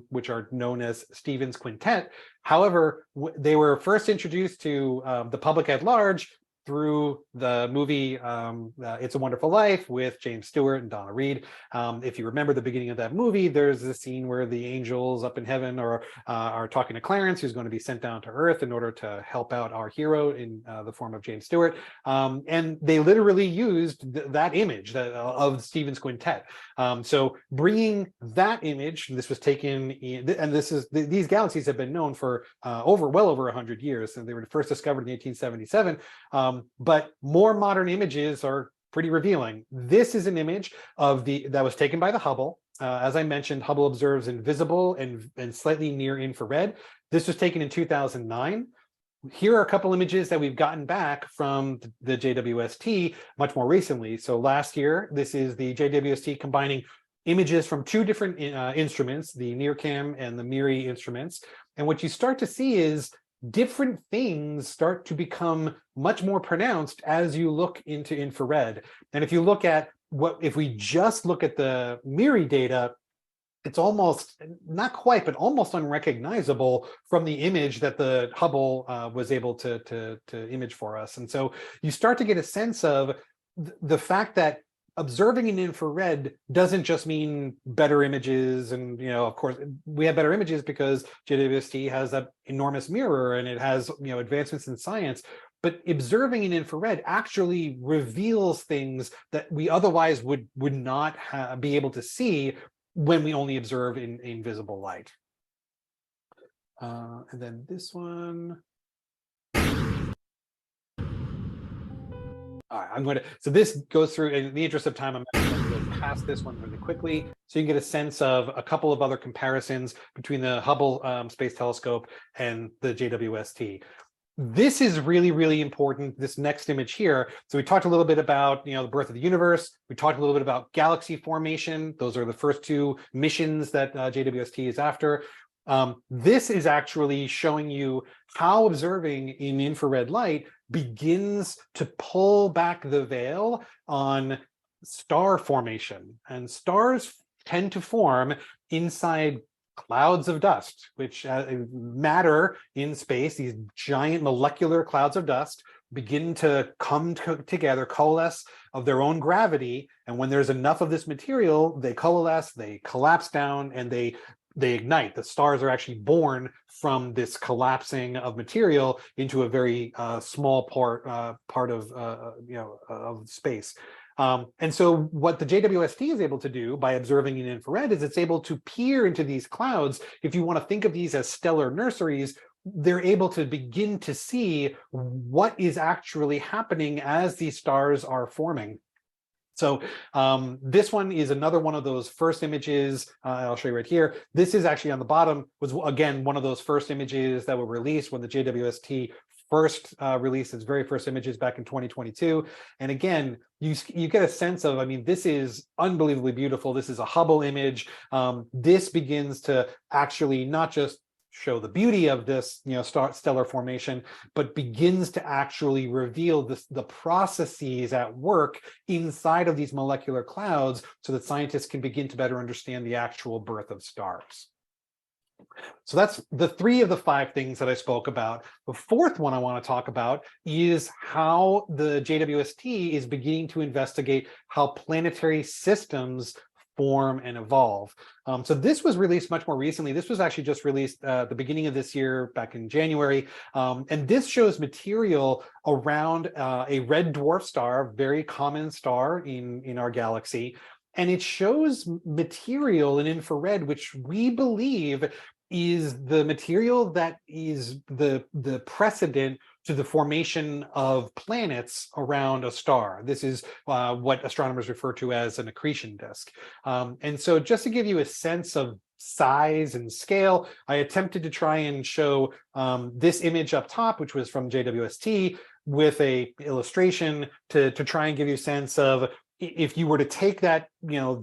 which are known as Stephan's Quintet. However, they were first introduced to the public at large through the movie It's a Wonderful Life with James Stewart and Donna Reed. If you remember the beginning of that movie, there's a scene where the angels up in heaven are talking to Clarence, who's going to be sent down to Earth in order to help out our hero in the form of James Stewart. And they literally used that image of Stephan's Quintet. So bringing that image, this was taken in, and these galaxies have been known for well over 100 years, and they were first discovered in 1877. But more modern images are pretty revealing. This is an image of that was taken by the Hubble. As I mentioned, Hubble observes in visible and slightly near infrared. This was taken in 2009. Here are a couple images that we've gotten back from the JWST much more recently. So last year, this is the JWST combining images from two different instruments, the NIRCam and the MIRI instruments. And what you start to see is different things start to become much more pronounced as you look into infrared. And if you look at if we just look at the MIRI data, it's almost, not quite, but almost unrecognizable from the image that the Hubble was able to image for us. And so you start to get a sense of the fact that observing in infrared doesn't just mean better images. And, of course, we have better images because JWST has that enormous mirror and it has, advancements in science. But observing in infrared actually reveals things that we otherwise would not be able to see when we only observe in visible light. And then this one. All right, so this goes through, in the interest of time, I'm going to go past this one really quickly, so you can get a sense of a couple of other comparisons between the Hubble Space Telescope and the JWST. This is really, really important, this next image here. So we talked a little bit about, the birth of the universe. We talked a little bit about galaxy formation. Those are the first two missions that JWST is after. This is actually showing you how observing in infrared light begins to pull back the veil on star formation. And stars tend to form inside clouds of dust, which matter in space. These giant molecular clouds of dust begin to come together, coalesce of their own gravity. And when there's enough of this material, they coalesce, they collapse down, and they ignite. The stars are actually born from this collapsing of material into a very small part of space. And so what the JWST is able to do by observing in infrared is it's able to peer into these clouds. If you want to think of these as stellar nurseries, they're able to begin to see what is actually happening as these stars are forming. So this one is another one of those first images. I'll show you right here. This is actually on the bottom, was again one of those first images that were released when the JWST first released its very first images back in 2022. And again, you get a sense of, this is unbelievably beautiful. This is a Hubble image. This begins to actually not just show the beauty of this, stellar formation, but begins to actually reveal the processes at work inside of these molecular clouds so that scientists can begin to better understand the actual birth of stars. So that's the 3 of the 5 things that I spoke about. The 4th one I want to talk about is how the JWST is beginning to investigate how planetary systems form and evolve. So this was released much more recently. This was actually just released at the beginning of this year, back in January. And this shows material around a red dwarf star, very common star in our galaxy. and it shows material in infrared, which we believe is the material that is the precedent to the formation of planets around a star. This is what astronomers refer to as an accretion disk. And so just to give you a sense of size and scale, I attempted to try and show this image up top, which was from JWST, with a illustration to try and give you a sense of, if you were to take that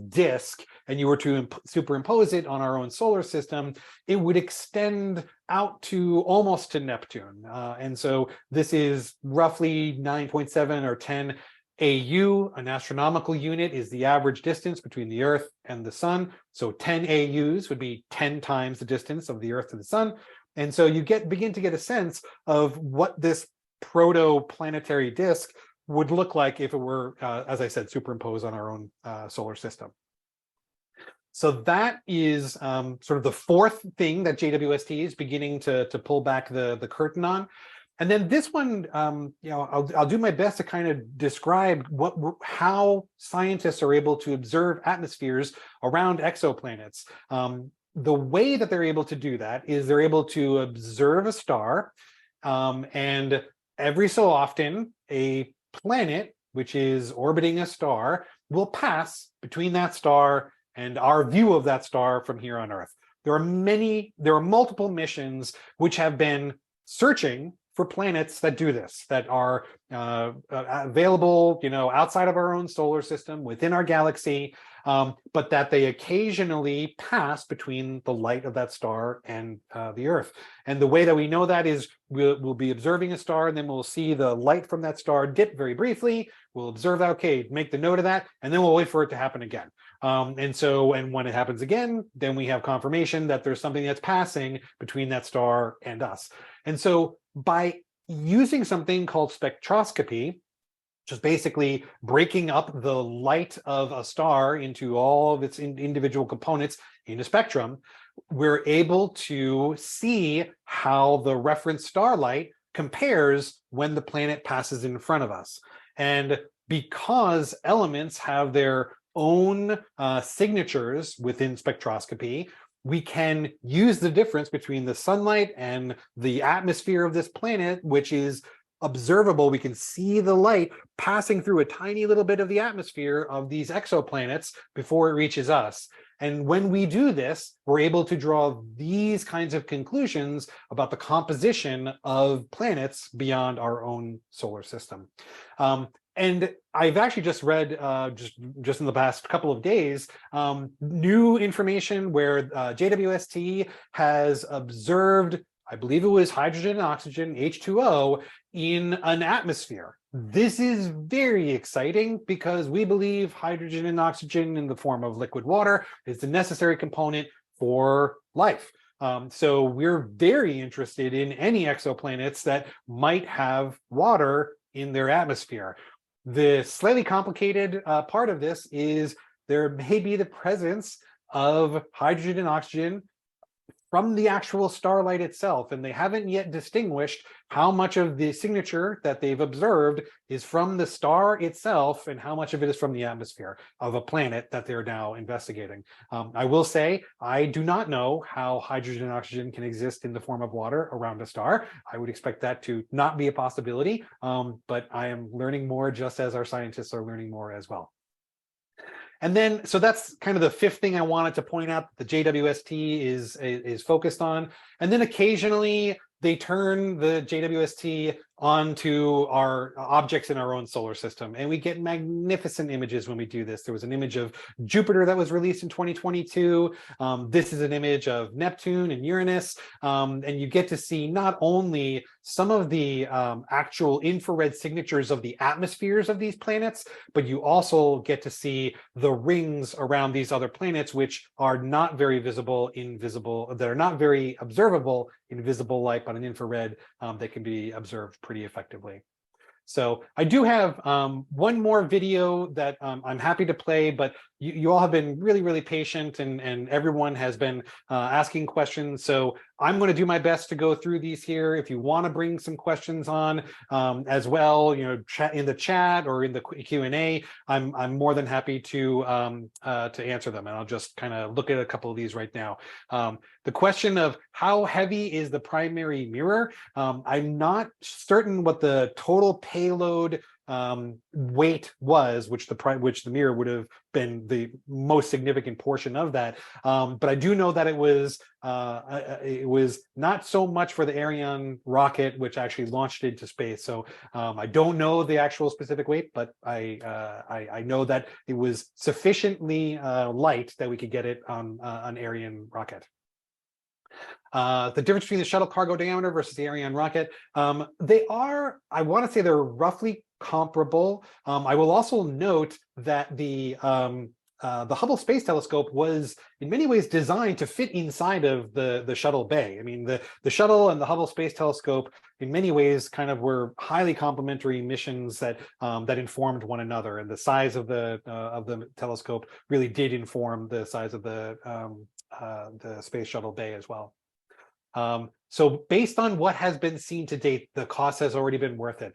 disk and you were to superimpose it on our own solar system, it would extend out to almost to Neptune. And so this is roughly 9.7 or 10 AU. An astronomical unit is the average distance between the Earth and the Sun. So 10 AUs would be 10 times the distance of the Earth to the Sun. And so you begin to get a sense of what this protoplanetary disk would look like if it were, as I said, superimposed on our own solar system. So that is sort of the fourth thing that JWST is beginning to pull back the curtain on. And then this one, I'll do my best to kind of describe how scientists are able to observe atmospheres around exoplanets. The way that they're able to do that is they're able to observe a star, and every so often a planet, which is orbiting a star, will pass between that star and our view of that star from here on Earth. There are multiple missions which have been searching for planets that do this, that are available, outside of our own solar system, within our galaxy, but that they occasionally pass between the light of that star and the Earth. And the way that we know that is we'll be observing a star, and then we'll see the light from that star dip very briefly. We'll observe that, okay, make the note of that, and then we'll wait for it to happen again. And when it happens again, then we have confirmation that there's something that's passing between that star and us. And so by using something called spectroscopy, which is basically breaking up the light of a star into all of its individual components in a spectrum, we're able to see how the reference starlight compares when the planet passes in front of us. And because elements have their own signatures within spectroscopy, we can use the difference between the sunlight and the atmosphere of this planet, which is observable. We can see the light passing through a tiny little bit of the atmosphere of these exoplanets before it reaches us. And when we do this, we're able to draw these kinds of conclusions about the composition of planets beyond our own solar system. And I've actually just read, just in the past couple of days, new information where JWST has observed, I believe it was hydrogen and oxygen, H2O, in an atmosphere. This is very exciting because we believe hydrogen and oxygen in the form of liquid water is the necessary component for life. So we're very interested in any exoplanets that might have water in their atmosphere. The slightly complicated part of this is there may be the presence of hydrogen and oxygen from the actual starlight itself, and they haven't yet distinguished how much of the signature that they've observed is from the star itself and how much of it is from the atmosphere of a planet that they're now investigating. I will say, I do not know how hydrogen and oxygen can exist in the form of water around a star. I would expect that to not be a possibility, but I am learning more just as our scientists are learning more as well. And then, so that's kind of the fifth thing I wanted to point out that the JWST is focused on. And then occasionally they turn the JWST onto our objects in our own solar system. And we get magnificent images when we do this. There was an image of Jupiter that was released in 2022. This is an image of Neptune and Uranus. And you get to see not only some of the actual infrared signatures of the atmospheres of these planets, but you also get to see the rings around these other planets, which are not very visible in visible, that are not very observable in visible light, but in infrared, that can be observed pretty effectively. So I do have one more video that I'm happy to play, but you all have been really, really patient, and everyone has been asking questions. So I'm going to do my best to go through these here. If you want to bring some questions on as well, chat in the chat or in the Q&A, I'm more than happy to answer them. And I'll just kind of look at a couple of these right now. The question of how heavy is the primary mirror? I'm not certain what the total payload weight was, which the mirror would have been the most significant portion of that, but I do know that it was not so much for the Ariane rocket, which actually launched into space. So I don't know the actual specific weight, but I know that it was sufficiently light that we could get it on an Ariane rocket. The difference between the shuttle cargo diameter versus the Ariane rocket, they are, I want to say they're roughly comparable. I will also note that the Hubble Space Telescope was in many ways designed to fit inside of the shuttle bay. I mean, the shuttle and the Hubble Space Telescope in many ways kind of were highly complementary missions that that informed one another, and the size of the telescope really did inform the size of the space shuttle bay as well. So based on what has been seen to date, the cost has already been worth it.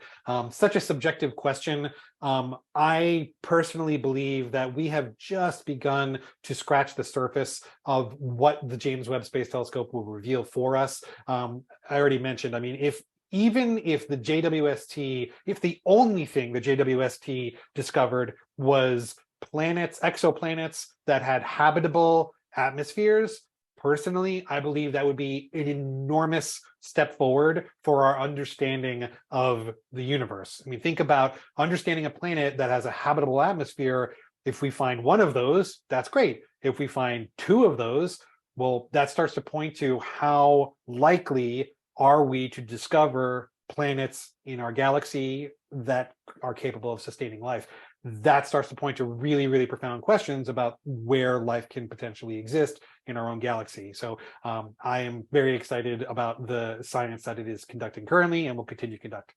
Such a subjective question. I personally believe that we have just begun to scratch the surface of what the James Webb Space Telescope will reveal for us. I already mentioned, I mean, even if the JWST, if the only thing the JWST discovered was exoplanets that had habitable atmospheres, personally, I believe that would be an enormous step forward for our understanding of the universe. I mean, think about understanding a planet that has a habitable atmosphere. If we find one of those, that's great. If we find two of those, well, that starts to point to how likely are we to discover planets in our galaxy that are capable of sustaining life. That starts to point to really, really profound questions about where life can potentially exist in our own galaxy. So I am very excited about the science that it is conducting currently and will continue to conduct.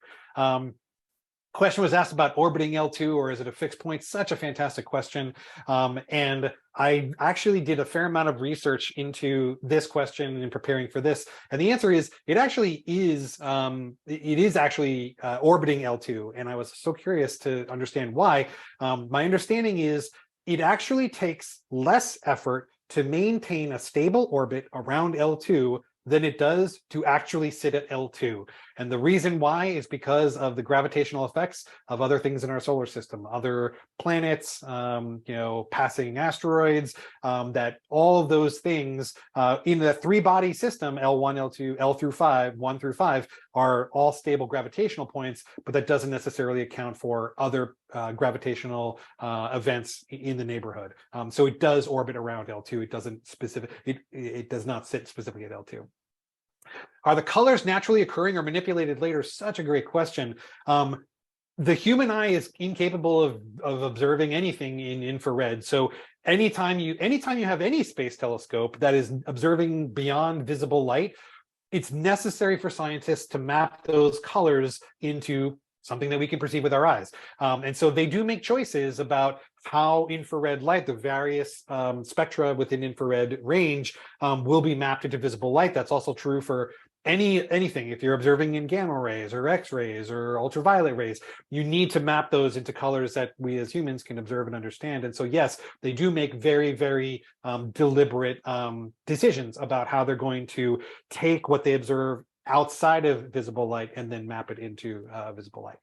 Question was asked about orbiting L2, or is it a fixed point? Such a fantastic question. And I actually did a fair amount of research into this question in preparing for this. And the answer is, it actually is, orbiting L2. And I was so curious to understand why. My understanding is it actually takes less effort to maintain a stable orbit around L2 than it does to actually sit at L2. And the reason why is because of the gravitational effects of other things in our solar system, other planets, passing asteroids, that all of those things in the three-body system, L1, L2, L through 5, 1 through 5, are all stable gravitational points, but that doesn't necessarily account for other gravitational events in the neighborhood. So it does orbit around L2. It doesn't it does not sit specifically at L2. Are the colors naturally occurring or manipulated later? Such a great question. The human eye is incapable of observing anything in infrared. So anytime you have any space telescope that is observing beyond visible light, it's necessary for scientists to map those colors into something that we can perceive with our eyes. And so they do make choices about how infrared light, the various spectra within infrared range, will be mapped into visible light. That's also true for anything. If you're observing in gamma rays or X-rays or ultraviolet rays, you need to map those into colors that we as humans can observe and understand. And so, yes, they do make very, very deliberate decisions about how they're going to take what they observe outside of visible light and then map it into visible light.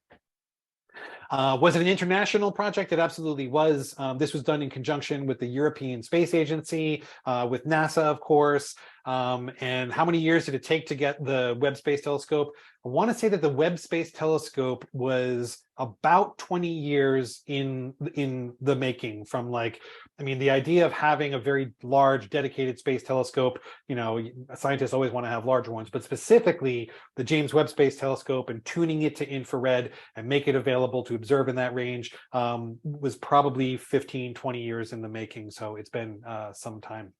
Was it an international project? It absolutely was. This was done in conjunction with the European Space Agency, with NASA, of course. And how many years did it take to get the Webb Space Telescope? I want to say that the Webb Space Telescope was about 20 years in the making, from the idea of having a very large dedicated space telescope. Scientists always want to have larger ones, but specifically the James Webb Space Telescope and tuning it to infrared and make it available to observe in that range was probably 15, 20 years in the making. So it's been some time.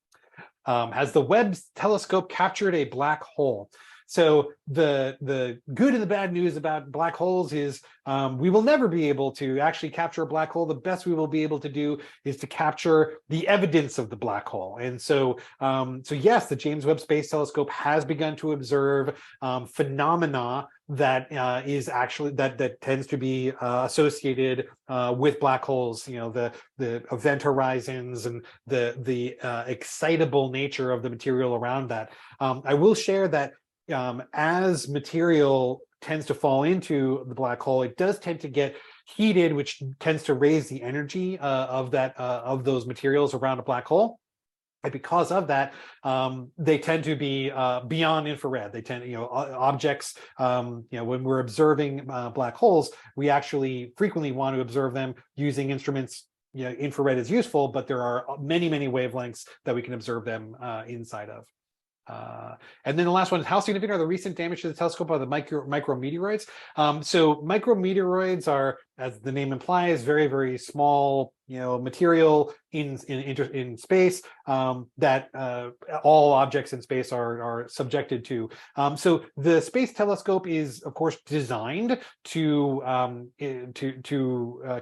Has the Webb telescope captured a black hole? So the good and the bad news about black holes is we will never be able to actually capture a black hole. The best we will be able to do is to capture the evidence of the black hole. And so yes, the James Webb Space Telescope has begun to observe phenomena that is actually that tends to be associated with black holes. You know, the event horizons and the excitable nature of the material around that. I will share that as material tends to fall into the black hole, it does tend to get heated, which tends to raise the energy of those materials around a black hole. And because of that, they tend to be beyond infrared. They tend, objects, when we're observing black holes, we actually frequently want to observe them using instruments. Infrared is useful, but there are many, many wavelengths that we can observe them inside of. And then the last one is, how significant are the recent damage to the telescope by the micrometeoroids? So micrometeoroids are, as the name implies, very, very small, material in space that all objects in space are subjected to. So the Space Telescope is, of course, designed to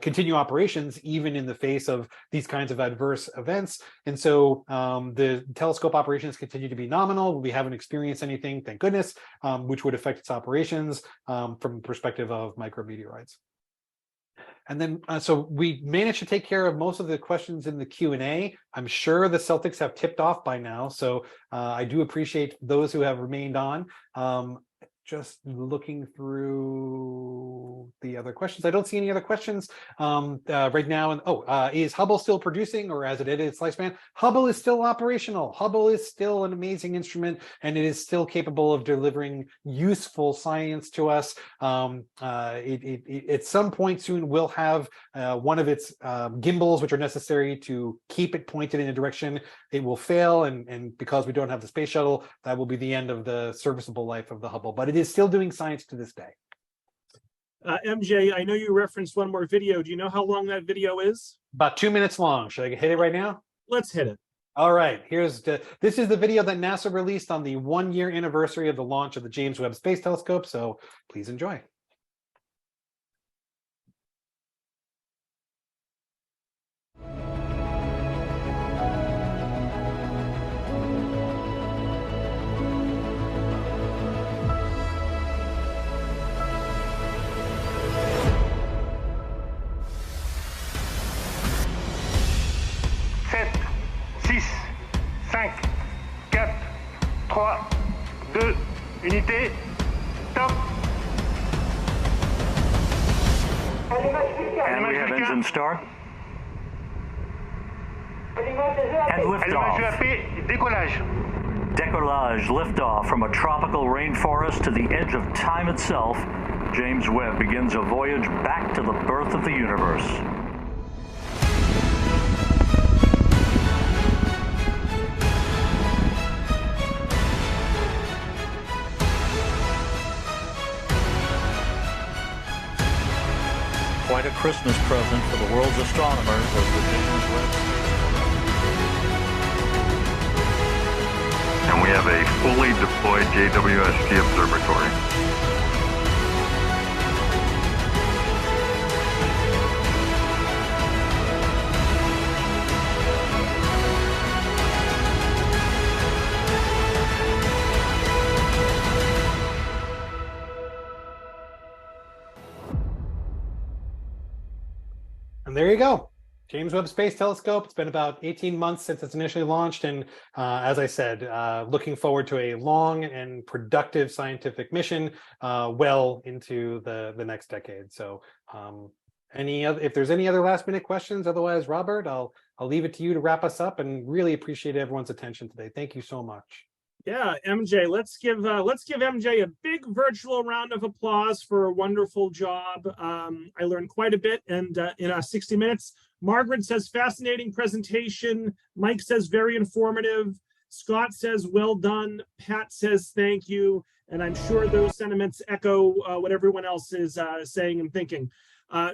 continue operations even in the face of these kinds of adverse events. And so the telescope operations continue to be nominal. We haven't experienced anything, thank goodness, which would affect its operations from the perspective of micrometeoroids. And then, so we managed to take care of most of the questions in the Q&A. I'm sure the Celtics have tipped off by now, so I do appreciate those who have remained on. Just looking through the other questions. I don't see any other questions right now. And is Hubble still producing, or has it ended its lifespan? Hubble is still operational. Hubble is still an amazing instrument, and it is still capable of delivering useful science to us. At some point soon, we'll have one of its gimbals, which are necessary to keep it pointed in a direction. It will fail, and because we don't have the space shuttle, that will be the end of the serviceable life of the Hubble. But it is still doing science to this day. MJ, I know you referenced one more video. Do you know how long that video is? About 2 minutes long. Should I hit it right now? Let's hit it. All right. This is the video that NASA released on the 1-year anniversary of the launch of the James Webb Space Telescope. So please enjoy. Unité, top. And we have engine start. And liftoff. Décollage. Décollage, liftoff from a tropical rainforest to the edge of time itself. James Webb begins a voyage back to the birth of the universe. Quite a Christmas present for the world's astronomers as the James Webb. And we have a fully deployed JWST observatory. And there you go. James Webb Space Telescope. It's been about 18 months since it's initially launched. And as I said, looking forward to a long and productive scientific mission well into the next decade. So if there's any other last minute questions, otherwise, Robert, I'll leave it to you to wrap us up, and really appreciate everyone's attention today. Thank you so much. Yeah, MJ, let's give MJ a big virtual round of applause for a wonderful job. I learned quite a bit, and in 60 minutes. Margaret says fascinating presentation. Mike says very informative. Scott says well done. Pat says thank you, and I'm sure those sentiments echo what everyone else is saying and thinking.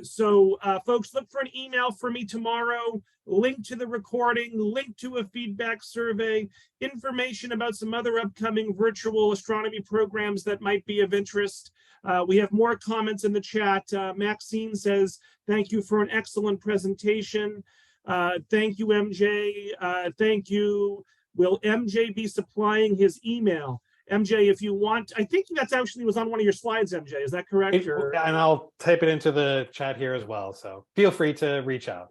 So folks, look for an email from me tomorrow, link to the recording, link to a feedback survey, information about some other upcoming virtual astronomy programs that might be of interest. We have more comments in the chat. Maxine says, thank you for an excellent presentation. Thank you, MJ. Thank you. Will MJ be supplying his email? MJ, if you want, I think that's actually was on one of your slides, MJ. Is that correct? And I'll type it into the chat here as well. So feel free to reach out.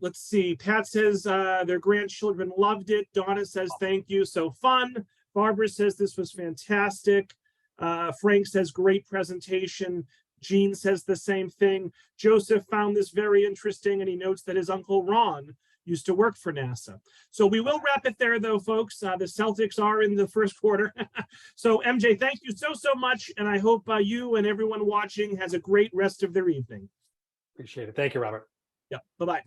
Let's see. Pat says their grandchildren loved it. Donna says thank you. So fun. Barbara says this was fantastic. Frank says great presentation. Gene says the same thing. Joseph found this very interesting, and he notes that his uncle Ron used to work for NASA. So we will wrap it there, though, folks. The Celtics are in the first quarter. So MJ, thank you so much, and I hope you and everyone watching has a great rest of their evening. Appreciate it. Thank you, Robert. Yeah. Bye-bye.